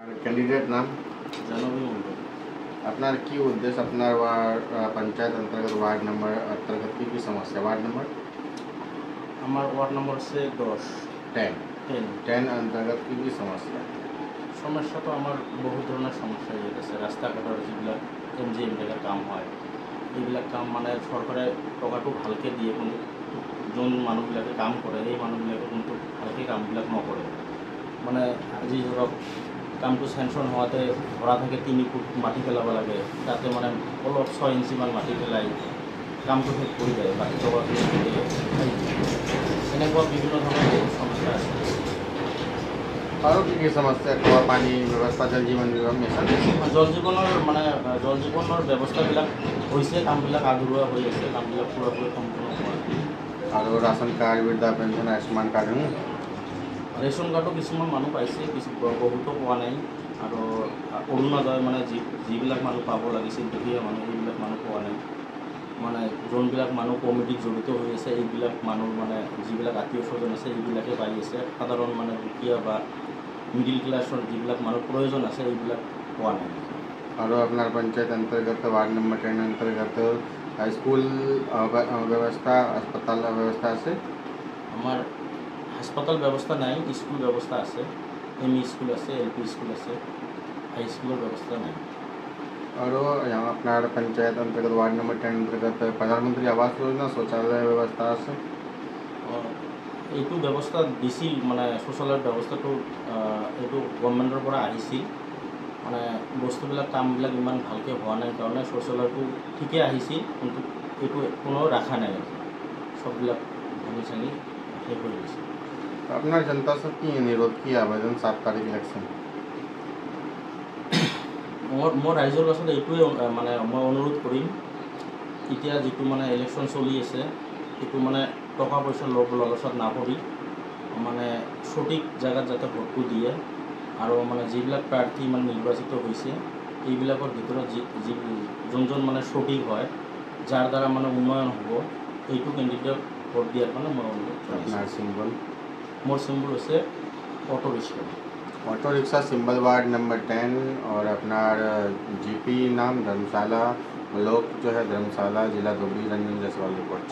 Candidate নাম জানবী মণ্ডল। আপনার কি উদ্দেশ্য আপনার पंचायत अंतर्गत वार्ड नंबर अंतर्गत की समस्या वार्ड नंबर আমার ওয়ার্ড নম্বর হচ্ছে 10 10 10 10 अंतर्गत की समस्या সমস্যা তো আমার বহু ধরনের সমস্যা হয়ে গেছে। রাস্তাঘাটের যেগুলো এমজিএমটাকে কাম হয় এইবিলাক কাম মানে সরকারে টকাটো ভালকে দিয়ে কিন্তু যোন মানুহবিলাকে কাম কৰে এই মানুহবিলাকে কিন্তু ভালকে কামবিলাক নকৰে। মানে আজি ধৰক কামটো চেংচন হোৱাতে ধৰা থাকে 3 ফুট মাটি পেলাব লাগে, তাতে মানে অলপ 6 ইঞ্চিমান মাটি পেলাই কামটো শেষ কৰি যায়, বাকী টকাটো এনেকুৱা বিভিন্ন ধৰণৰ সমস্যা আছে। और की समस्या खোৱা পানী ব্যৱস্থা জল জীৱন মিছন জল জীৱনৰ ব্যৱস্থাবিলাক হৈছে, কামবিলাক আধৰুৱা হৈ আছে, কামবিলাক পুৰাপুৰি সম্পূৰ্ণ হোৱা নাই। আৰু ৰাচন কাৰ্ড বৃদ্ধা পেঞ্চন আয়ুষ্মান কাৰ্ড ৰেচন কাৰ্ডো কিছুমান মানুহ পাইছে, বহুতো পোৱা নাই। আৰু অৰুণোদয় মানে যিবিলাক মানুহ পাব লাগিছিল দুখীয়া মানুহ সেইবিলাক মানুহ পোৱা নাই। মানে যোনবিলাক মানুহ কমিটিত জড়িত হৈ আছে এইবিলাক মানুহ মানে যিবিলাক আত্মীয় স্বজন আছে এইবিলাকে পাই আছে। সাধাৰণ মানে দুখীয়া বা মিডিল ক্লাছৰ যিবিলাক মানুহ প্ৰয়োজন আছে এইবিলাক পোৱা নাই। আৰু আপোনাৰ পঞ্চায়ত अंतर्गत वार्ड नंबर 10 अंतर्गत स्कूल व्यवस्था अस्पताल व्यवस्था আছে আমাৰ হাস্পাতাল ব্যৱস্থা নাই, স্কুল ব্যৱস্থা আছে, এম ই স্কুল আছে, LP স্কুল আছে, হাই স্কুলৰ ব্যৱস্থা নাই। और यहाँ अपना पंचायत अंतर्गत वार्ड नंबर 10 अंतर्गत प्रधानमंत्री आवास योजना शौचालय व्यवस्था আছে এইটো ব্যৱস্থা দিছিল, মানে শৌচালয়ৰ ব্যৱস্থাটো এইটো গভৰ্ণমেণ্টৰ পৰা আহিছিল। মানে বস্তুবিলাক কামবিলাক ইমান ভালকৈ হোৱা নাই কাৰণে শৌচালয়টো ঠিকে আহিছিল, কিন্তু এইটো কোনো ৰাখা নাই, সববিলাক ভাঙি চাঙি শেষ হৈ গৈছে। আপনার जनता से কি নিরোধ কি আবেদন 7 তারিখ ইলেকশন মই ৰাইজৰ কাছত এইটোৱে মানে মই অনুৰোধ কৰিম, এতিয়া যিটো মানে ইলেকশ্যন চলি আছে সেইটো মানে টকা পইচা লালচত নাপৰি মানে সঠিক জেগাত যাতে ভোটটো দিয়ে। আৰু মানে যিবিলাক প্ৰাৰ্থী মানে নিৰ্বাচিত হৈছে এইবিলাকৰ ভিতৰত যোনজন মানে সঠিক হয়, যাৰ দ্বাৰা মানে উন্নয়ন হ'ব, এইটো কেণ্ডিডেট ভোট দিয়াৰ কাৰণে মই অনুৰোধ আপনাৰ সিম্বল মোৰ চিম্বল হৈছে auto rickshaw symbol ward number 10 और अपना जीपी नाम धर्मशाला ब्लॉक जो है धर्मशाला जिला धुबरी रंजन जायसवाल रिपोर्ट।